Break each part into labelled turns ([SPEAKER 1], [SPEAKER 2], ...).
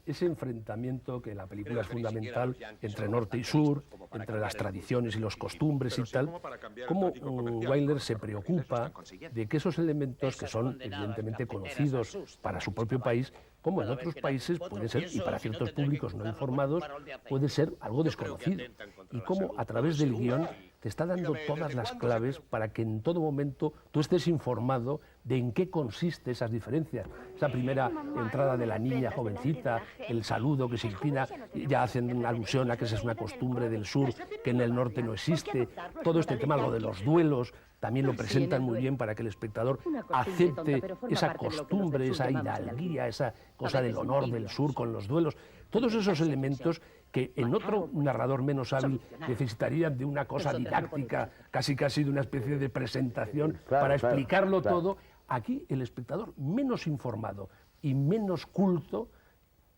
[SPEAKER 1] ese enfrentamiento que en la película es fundamental entre norte y sur, entre las tradiciones y los costumbres y tal, cómo Wilder se preocupa de que esos elementos que son evidentemente conocidos para su propio país, como en otros países pueden ser, y para ciertos públicos no informados, puede ser algo desconocido. Y cómo a través del guión te está dando todas las claves para que en todo momento tú estés informado de en qué consiste esas diferencias. Esa primera entrada de la niña jovencita, el saludo que se inclina, ya hacen una alusión a que esa es una costumbre del sur que en el norte no existe. Todo este tema, lo de los duelos, también lo presentan muy bien para que el espectador acepte esa costumbre, esa hidalguía, esa cosa del honor del sur con los duelos. Todos esos elementos que en otro narrador menos hábil necesitarían de una cosa didáctica, casi de una especie de presentación para explicarlo todo. Aquí el espectador menos informado y menos culto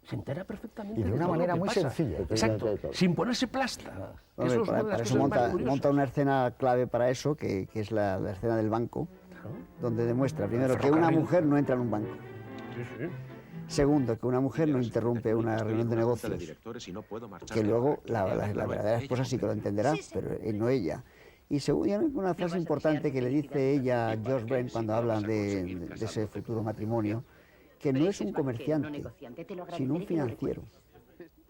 [SPEAKER 1] se entera perfectamente.
[SPEAKER 2] Y de una manera muy sencilla.
[SPEAKER 1] Exacto, sin ponerse plasta.
[SPEAKER 3] Eso es para eso monta una escena clave para eso, que es la escena del banco, donde demuestra primero que una mujer no entra en un banco. Segundo, que una mujer no interrumpe una reunión de negocios, que luego la verdadera esposa sí que lo entenderá, pero no ella. Y segundo, una frase importante que le dice ella a George Brent cuando hablan de ese futuro matrimonio, que no es un comerciante, sino un financiero.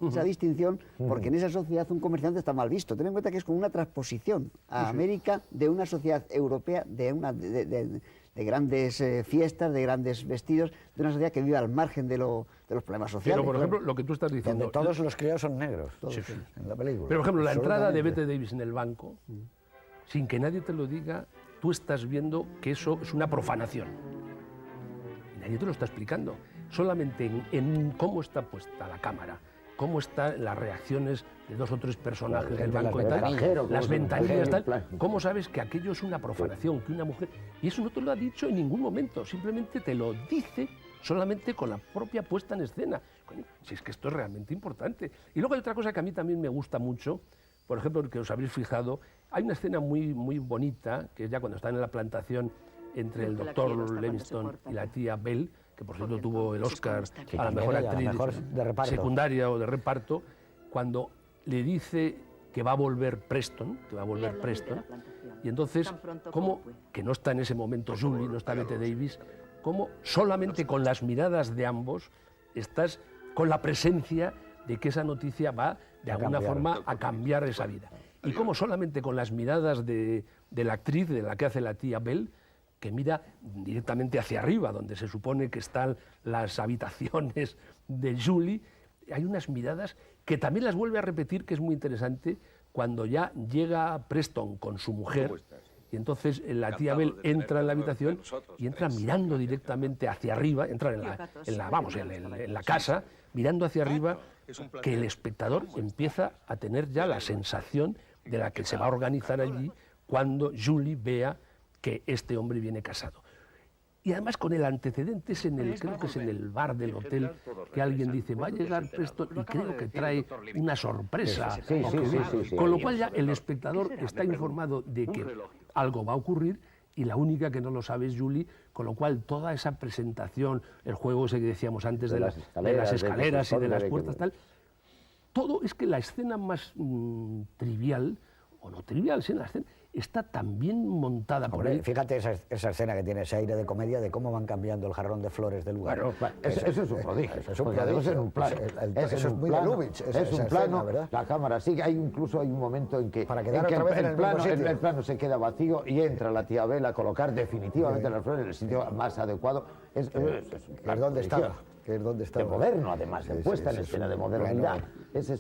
[SPEAKER 3] Esa distinción, porque en esa sociedad un comerciante está mal visto. Ten en cuenta que es como una transposición a América de una sociedad europea, de grandes fiestas, de grandes vestidos, de una sociedad que vive al margen de los problemas sociales.
[SPEAKER 1] Pero, por ejemplo, lo que tú estás diciendo...
[SPEAKER 2] Donde todos los criados son negros, todos, en la película.
[SPEAKER 1] Pero, por ejemplo, la entrada de Bette Davis en el banco, sin que nadie te lo diga, tú estás viendo que eso es una profanación. Y nadie te lo está explicando. Solamente en cómo está puesta la cámara, cómo están las reacciones de dos o tres personajes del banco y tal, las ventanillas tal, cómo sabes que aquello es una profanación, que una mujer... Y eso no te lo ha dicho en ningún momento, simplemente te lo dice solamente con la propia puesta en escena. Coño, si es que esto es realmente importante. Y luego hay otra cosa que a mí también me gusta mucho, por ejemplo, que os habréis fijado, hay una escena muy bonita, que es ya cuando están en la plantación entre el doctor Livingstone y la tía Bell, que por cierto tuvo el Oscar a la mejor actriz secundaria o de reparto, cuando le dice que va a volver Preston, y entonces, como que no está en ese momento Julie, no está Bette Davis, como solamente con las miradas de ambos estás con la presencia de que esa noticia va de alguna forma a cambiar esa vida. Y como solamente con las miradas de la actriz, de la que hace la tía Bell, que mira directamente hacia arriba, donde se supone que están las habitaciones de Julie, hay unas miradas que también las vuelve a repetir, que es muy interesante, cuando ya llega Preston con su mujer, y entonces la tía Bell entra en la habitación y entra mirando directamente hacia arriba, entra en la casa, mirando hacia arriba, que el espectador empieza a tener ya la sensación de la que se va a organizar allí cuando Julie vea que este hombre viene casado. Y además con el antecedente, creo que es en el bar del hotel, que alguien dice, va a llegar Preston y creo que trae una sorpresa. Con lo cual ya el espectador está informado de que algo va a ocurrir y la única que no lo sabe es Julie, con lo cual toda esa presentación, el juego ese que decíamos antes de las escaleras y de las puertas, tal, todo es que la escena más trivial, o no trivial, sí, la escena está tan bien montada por él.
[SPEAKER 2] Fíjate esa escena que tiene ese aire de comedia de cómo van cambiando el jarrón de flores del lugar.
[SPEAKER 4] Bueno, eso es un prodigio.
[SPEAKER 2] Eso es un prodigio.
[SPEAKER 4] Es un plano.
[SPEAKER 2] Eso es muy de Lubitsch.
[SPEAKER 4] Es un plano, la cámara sigue. Incluso hay un momento en que el plano se queda vacío y entra la tía Bell a colocar definitivamente las flores en el sitio más adecuado. Es
[SPEAKER 2] ¿Dónde estaba?
[SPEAKER 4] De moderno, además, de puesta en escena, de modernidad.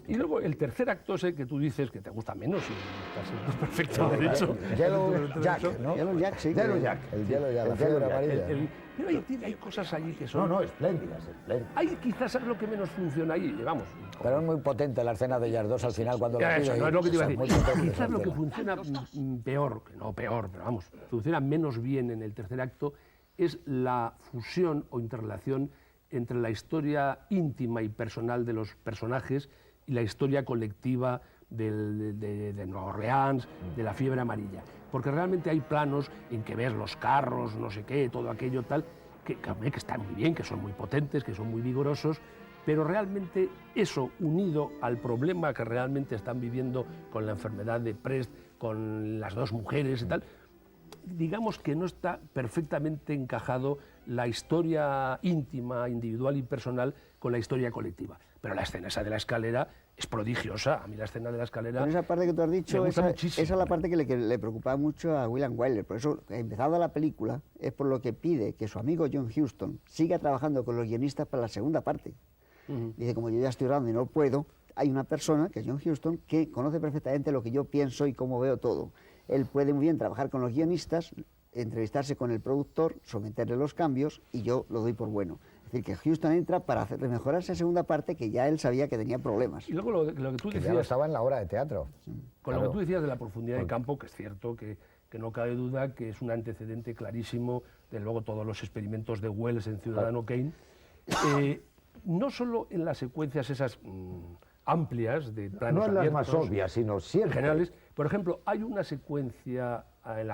[SPEAKER 1] Y luego el tercer acto ese que tú dices que te gusta menos y estás en perfecto derecho.
[SPEAKER 2] Yellow Jack, ¿no?
[SPEAKER 3] Yellow Jack, sí.
[SPEAKER 4] Yellow Jack.
[SPEAKER 2] El Yellow Jack, la fiebre amarilla.
[SPEAKER 1] Pero hay cosas allí que son...
[SPEAKER 4] No, espléndidas.
[SPEAKER 1] Hay quizás lo que menos funciona ahí, vamos.
[SPEAKER 2] Pero es muy potente la escena de ellas dos al final cuando lo pide.
[SPEAKER 1] Eso, no es lo que te iba a decir. Quizás lo que funciona peor, pero vamos, funciona menos bien en el tercer acto, es la fusión o interrelación entre la historia íntima y personal de los personajes y la historia colectiva de Nueva Orleans, de la fiebre amarilla. Porque realmente hay planos en que ves los carros, no sé qué, todo aquello tal, que están muy bien, que son muy potentes, que son muy vigorosos, Pero realmente eso, unido al problema que realmente están viviendo con la enfermedad de Prest, con las dos mujeres y tal, digamos que no está perfectamente encajado la historia íntima, individual y personal con la historia colectiva. Pero la escena esa de la escalera es prodigiosa. A mí la escena de la escalera...
[SPEAKER 3] Pero esa parte que tú has dicho, esa es la parte que le preocupaba mucho a William Wyler. Por eso, empezada la película, es por lo que pide que su amigo John Huston siga trabajando con los guionistas para la segunda parte. Dice, como yo ya estoy grabando y no puedo, hay una persona, que es John Huston, que conoce perfectamente lo que yo pienso y cómo veo todo. Él puede muy bien trabajar con los guionistas, entrevistarse con el productor, someterle los cambios y yo lo doy por bueno. Es decir, que Huston entra para mejorar esa segunda parte que ya él sabía que tenía problemas.
[SPEAKER 1] Y luego lo que tú decías...
[SPEAKER 2] ya estaba en la obra de teatro.
[SPEAKER 1] Con lo que tú decías de la profundidad de campo, que es cierto, que no cabe duda que es un antecedente clarísimo de luego todos los experimentos de Wells en Ciudadano Kane. No solo en las secuencias esas amplias de planos
[SPEAKER 4] no
[SPEAKER 1] abiertos,
[SPEAKER 4] las más obvias, sino siempre
[SPEAKER 1] generales. Por ejemplo, hay una secuencia en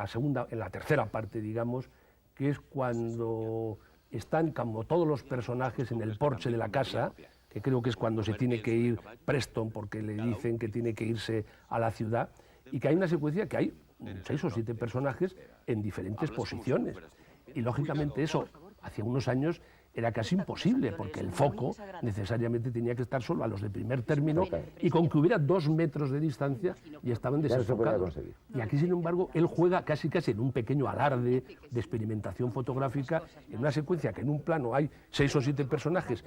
[SPEAKER 1] la tercera parte, digamos, que es cuando están como todos los personajes en el porche de la casa, que creo que es cuando se tiene que ir Preston porque le dicen que tiene que irse a la ciudad, y que hay una secuencia que hay 6 o 7 personajes en diferentes posiciones. Y lógicamente eso, hace unos años, era casi imposible, porque el foco necesariamente tenía que estar solo a los de primer término, y con que hubiera 2 metros de distancia ya estaban desenfocados. Y aquí, sin embargo, él juega casi en un pequeño alarde de experimentación fotográfica, en una secuencia que en un plano hay 6 o 7 personajes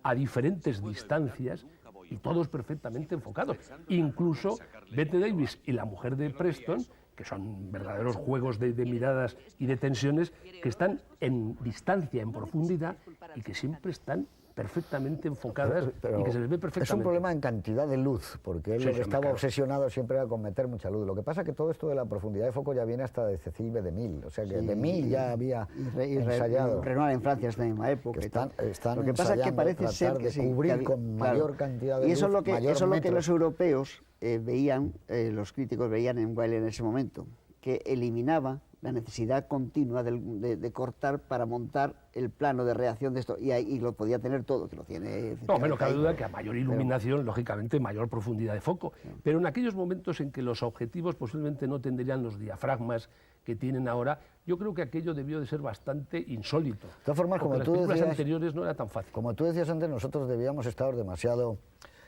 [SPEAKER 1] a diferentes distancias, y todos perfectamente enfocados. Incluso Bette Davis y la mujer de Preston, que son verdaderos juegos de miradas y de tensiones, que están en distancia, en profundidad, y que siempre están perfectamente enfocadas y que se les ve perfectamente.
[SPEAKER 2] Es un problema en cantidad de luz, porque él estaba obsesionado siempre era con meter mucha luz. Lo que pasa es que todo esto de la profundidad de foco ya viene hasta de Cécile B. DeMille, o sea que DeMille ya había ensayado.
[SPEAKER 3] Renoir en Francia es de la misma época.
[SPEAKER 2] Están
[SPEAKER 3] lo que pasa es que parece ser que
[SPEAKER 2] cubrir con mayor cantidad de luz.
[SPEAKER 3] Y eso es lo que los europeos veían, los críticos veían en Wyler en ese momento, que eliminaba la necesidad continua de cortar para montar el plano de reacción de esto, y lo podía tener todo, que lo tiene...
[SPEAKER 1] No, no cabe duda que a mayor iluminación, lógicamente, mayor profundidad de foco, pero en aquellos momentos en que los objetivos posiblemente no tendrían los diafragmas que tienen ahora, yo creo que aquello debió de ser bastante insólito.
[SPEAKER 2] De todas formas, como
[SPEAKER 1] las películas anteriores no era tan fácil.
[SPEAKER 2] Como tú decías antes, nosotros debíamos estar demasiado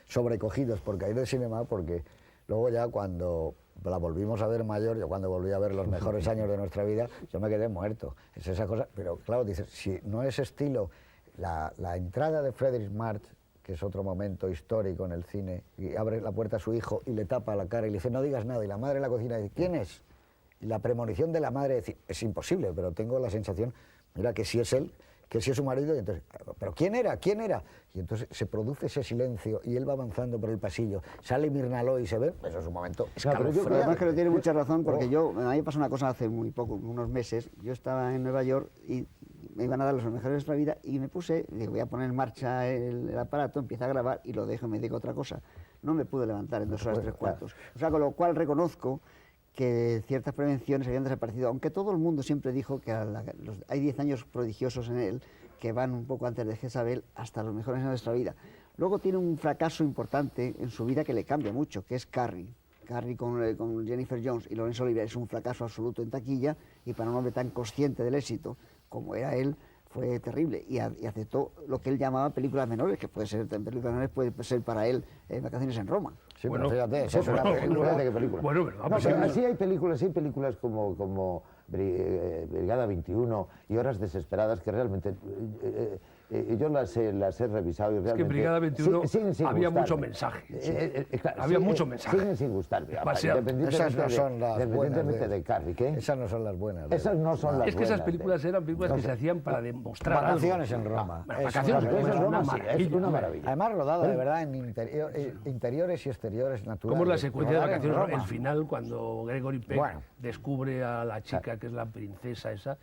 [SPEAKER 2] sobrecogidos por caer del cinema, porque luego ya cuando la volvimos a ver mayor, yo cuando volví a ver los mejores años de nuestra vida, yo me quedé muerto. Es esa cosa, pero claro, dices, si no es estilo, la entrada de Frederick March, que es otro momento histórico en el cine, y abre la puerta a su hijo y le tapa la cara y le dice, no digas nada, y la madre en la cocina dice, ¿quién es? Y la premonición de la madre dice, es imposible, pero tengo la sensación, mira que sí es él, que sí es su marido, y entonces, ¿pero quién era? ¿Quién era? Y entonces se produce ese silencio y él va avanzando por el pasillo, sale Myrna Loy y se ve, eso es un momento escalofriante.
[SPEAKER 3] Además que no tiene mucha razón, porque a mí me pasó una cosa hace muy poco, unos meses, yo estaba en Nueva York y me iban a dar los mejores de nuestra vida y me puse, digo, voy a poner en marcha el aparato, empieza a grabar y lo dejo y me dedico a otra cosa. No me pude levantar en 2 horas 3 cuartos. O sea, con lo cual reconozco que ciertas prevenciones habían desaparecido, aunque todo el mundo siempre dijo que hay 10 años prodigiosos en él, que van un poco antes de Jezabel hasta los mejores años de nuestra vida. Luego tiene un fracaso importante en su vida que le cambia mucho, que es Carrie. Carrie con Jennifer Jones y Laurence Olivier es un fracaso absoluto en taquilla, y para un hombre tan consciente del éxito como era él, fue terrible, y aceptó lo que él llamaba películas menores, que puede ser películas menores, puede ser para él Vacaciones en Roma.
[SPEAKER 2] Sí, bueno, fíjate, eso es una película.
[SPEAKER 4] ¿Qué película?
[SPEAKER 1] Bueno,
[SPEAKER 4] no, pero así hay películas como Brigada 21 y Horas Desesperadas que realmente yo las he revisado y realmente...
[SPEAKER 1] Es que en Brigada 21 había mucho mensaje. Había mucho mensaje.
[SPEAKER 4] Siguen sin gustarme.
[SPEAKER 2] Esas no son las buenas.
[SPEAKER 4] De Carrie, ¿qué?
[SPEAKER 2] Esas no son las buenas.
[SPEAKER 4] Esas no son las buenas.
[SPEAKER 1] Es que esas películas eran películas que se hacían para demostrar
[SPEAKER 2] Vacaciones en Roma.
[SPEAKER 1] Vacaciones en Roma, sí,
[SPEAKER 4] es una maravilla.
[SPEAKER 2] Además rodada de verdad en interiores y exteriores naturales.
[SPEAKER 1] Como es la secuencia de Vacaciones en Roma. El final, cuando Gregory Peck descubre a la chica que es la princesa esa,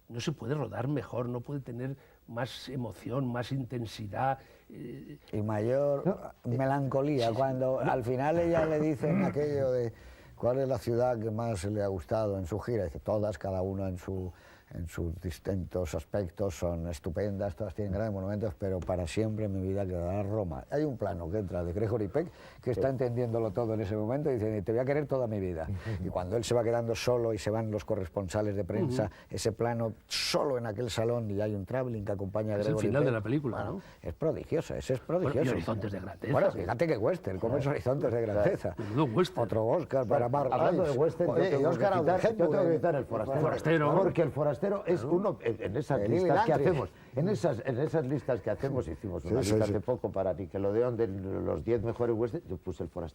[SPEAKER 1] no se puede rodar mejor, no puede tener más emoción, más intensidad.
[SPEAKER 2] Y mayor melancolía, cuando al final ella le dicen aquello de cuál es la ciudad que más le ha gustado en su gira, dice todas, cada una en en sus distintos aspectos son estupendas, todas tienen grandes monumentos, pero para siempre en mi vida quedará Roma. Hay un plano que entra de Gregory Peck que está entendiéndolo todo en ese momento y dice, te voy a querer toda mi vida. Y cuando él se va quedando solo y se van los corresponsales de prensa, ese plano solo en aquel salón y hay un traveling que acompaña a Gregory Peck.
[SPEAKER 1] Es el final de la película, ¿no?
[SPEAKER 2] Es prodigioso, ese es prodigioso.
[SPEAKER 1] Bueno, y Horizontes de Grandeza.
[SPEAKER 2] Bueno, fíjate que western, como es Horizontes de Grandeza.
[SPEAKER 1] Otro
[SPEAKER 2] Oscar para Mark
[SPEAKER 4] Hablando de western, yo tengo que quitar el forastero. Porque el forastero es uno, en esas listas que hacemos, en esas listas que hacemos, hicimos una lista hace poco para Nickelodeon de los 10 mejores westerns, yo puse el forastero.